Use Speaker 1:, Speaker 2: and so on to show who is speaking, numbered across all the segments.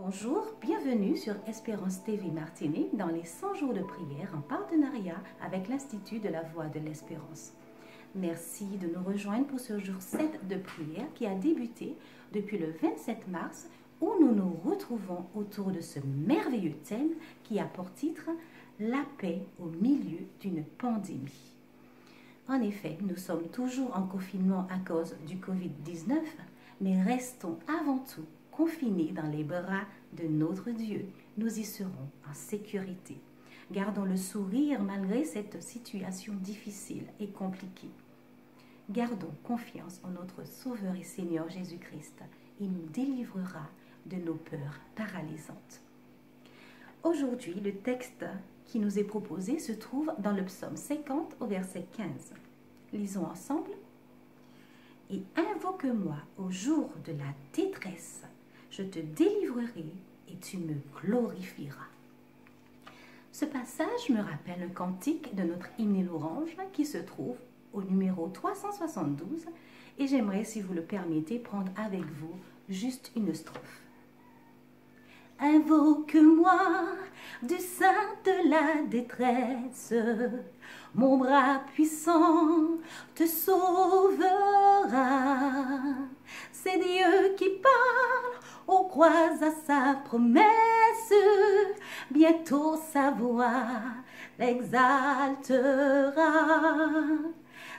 Speaker 1: Bonjour, bienvenue sur Espérance TV Martinique dans les 100 jours de prière en partenariat avec l'Institut de la Voix de l'Espérance. Merci de nous rejoindre pour ce jour 7 de prière qui a débuté depuis le 27 mars où nous nous retrouvons autour de ce merveilleux thème qui a pour titre « La paix au milieu d'une pandémie ». En effet, nous sommes toujours en confinement à cause du Covid-19, mais restons avant tout confinés dans les bras de notre Dieu. Nous y serons en sécurité. Gardons le sourire malgré cette situation difficile et compliquée. Gardons confiance en notre Sauveur et Seigneur Jésus-Christ. Il nous délivrera de nos peurs paralysantes. Aujourd'hui, le texte qui nous est proposé se trouve dans le psaume 50 au verset 15. Lisons ensemble. « Et invoque-moi au jour de la détresse, je te délivrerai et tu me glorifieras. » Ce passage me rappelle un cantique de notre hymne l'Orange qui se trouve au numéro 372 et j'aimerais, si vous le permettez, prendre avec vous juste une strophe. Invoque-moi du sein de la détresse, mon bras puissant te sauvera. C'est Dieu qui parle, on croit à sa promesse, bientôt sa voix l'exaltera.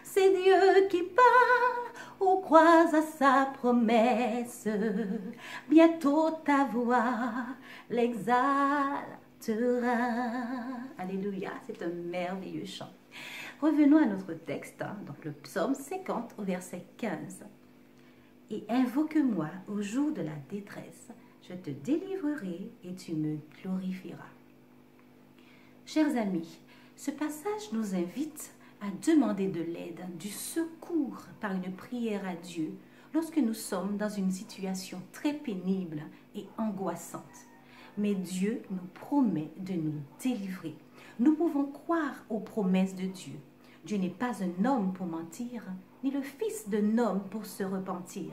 Speaker 1: C'est Dieu qui parle, on croit à sa promesse, bientôt ta voix l'exaltera. Alléluia, c'est un merveilleux chant. Revenons à notre texte, donc le psaume 50 au verset 15. « Et invoque-moi au jour de la détresse, je te délivrerai et tu me glorifieras. » Chers amis, ce passage nous invite à demander de l'aide, du secours par une prière à Dieu lorsque nous sommes dans une situation très pénible et angoissante. Mais Dieu nous promet de nous délivrer. Nous pouvons croire aux promesses de Dieu. Dieu n'est pas un homme pour mentir, ni le fils d'un homme pour se repentir.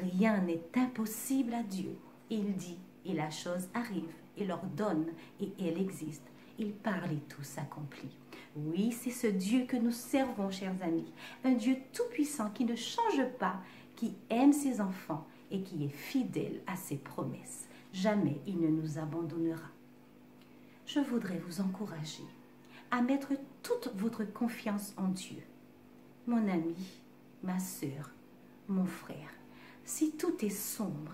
Speaker 1: Rien n'est impossible à Dieu. Il dit et la chose arrive, il ordonne et elle existe. Il parle et tout s'accomplit. Oui, c'est ce Dieu que nous servons, chers amis. Un Dieu tout-puissant qui ne change pas, qui aime ses enfants et qui est fidèle à ses promesses. Jamais il ne nous abandonnera. Je voudrais vous encourager à mettre toute votre confiance en Dieu. Mon ami, ma sœur, mon frère, si tout est sombre,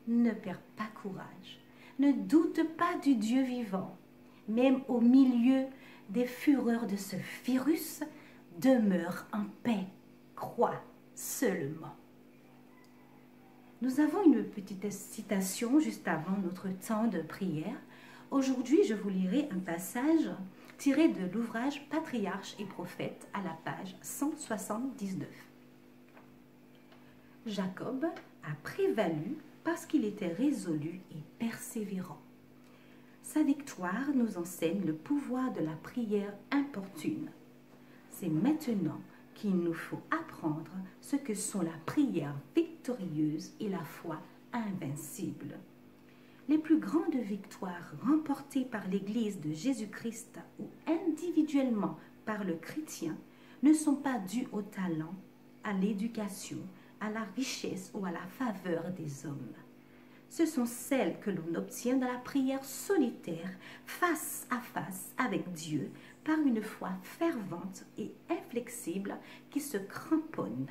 Speaker 1: ne perds pas courage. Ne doute pas du Dieu vivant. Même au milieu des fureurs de ce virus, demeure en paix, crois seulement. Nous avons une petite citation juste avant notre temps de prière. Aujourd'hui, je vous lirai un passage tiré de l'ouvrage Patriarches et prophètes à la page 179. Jacob a prévalu parce qu'il était résolu et persévérant. Sa victoire nous enseigne le pouvoir de la prière importune. C'est maintenant qu'il nous faut apprendre ce que sont la prière victorieuse et la foi invincible. Les plus grandes victoires remportées par l'Église de Jésus-Christ ou individuellement par le chrétien ne sont pas dues au talent, à l'éducation, à la richesse ou à la faveur des hommes. Ce sont celles que l'on obtient dans la prière solitaire, face à face avec Dieu, par une foi fervente et inflexible qui se cramponne,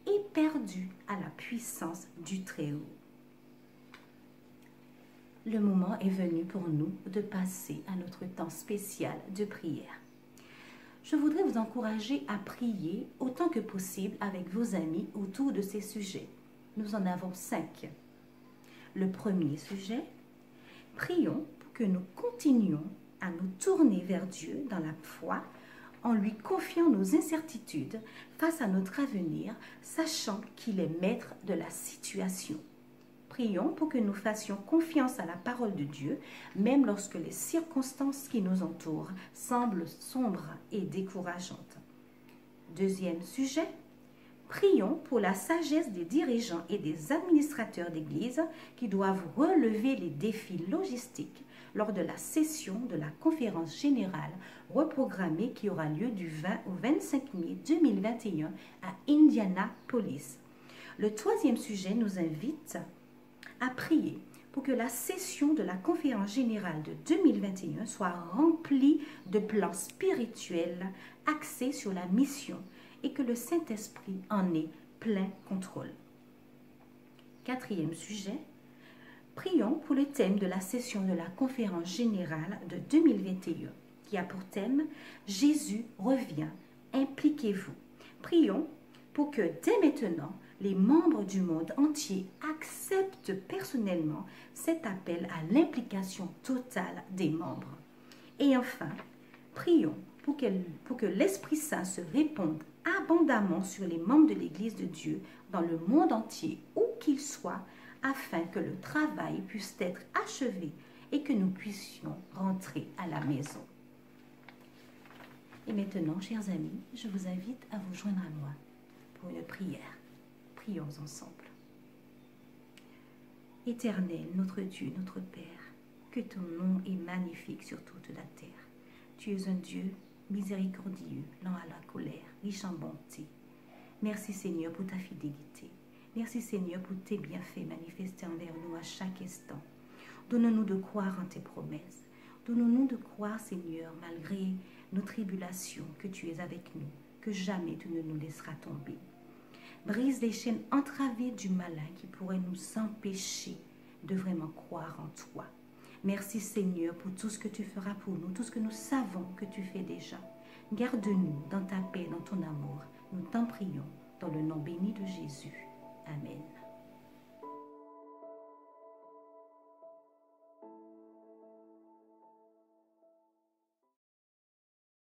Speaker 1: éperdue à la puissance du Très-Haut. Le moment est venu pour nous de passer à notre temps spécial de prière. Je voudrais vous encourager à prier autant que possible avec vos amis autour de ces sujets. Nous en avons 5. Le premier sujet, prions pour que nous continuions à nous tourner vers Dieu dans la foi en lui confiant nos incertitudes face à notre avenir, sachant qu'il est maître de la situation. Prions pour que nous fassions confiance à la parole de Dieu, même lorsque les circonstances qui nous entourent semblent sombres et décourageantes. Deuxième sujet, Prions pour la sagesse des dirigeants et des administrateurs d'Église qui doivent relever les défis logistiques lors de la session de la conférence générale reprogrammée qui aura lieu du 20 au 25 mai 2021 à Indianapolis. Le troisième sujet nous invite à prier pour que la session de la conférence générale de 2021 soit remplie de plans spirituels axés sur la mission et que le Saint-Esprit en ait plein contrôle. Quatrième sujet, prions pour le thème de la session de la conférence générale de 2021 qui a pour thème « Jésus revient, impliquez-vous ». Prions pour que dès maintenant, les membres du monde entier acceptent personnellement cet appel à l'implication totale des membres. Et enfin, prions pour que l'Esprit Saint se réponde abondamment sur les membres de l'Église de Dieu dans le monde entier, où qu'ils soient, afin que le travail puisse être achevé et que nous puissions rentrer à la maison. Et maintenant, chers amis, je vous invite à vous joindre à moi pour une prière. Prions ensemble. Éternel, notre Dieu, notre Père, que ton nom est magnifique sur toute la terre. Tu es un Dieu miséricordieux, lent à la colère, riche en bonté. Merci Seigneur pour ta fidélité. Merci Seigneur pour tes bienfaits manifestés envers nous à chaque instant. Donne-nous de croire en tes promesses. Donne-nous de croire Seigneur, malgré nos tribulations, que tu es avec nous, que jamais tu ne nous laisseras tomber. Brise les chaînes entravées du malin qui pourraient nous empêcher de vraiment croire en toi. Merci Seigneur pour tout ce que tu feras pour nous, tout ce que nous savons que tu fais déjà. Garde-nous dans ta paix, dans ton amour. Nous t'en prions dans le nom béni de Jésus. Amen.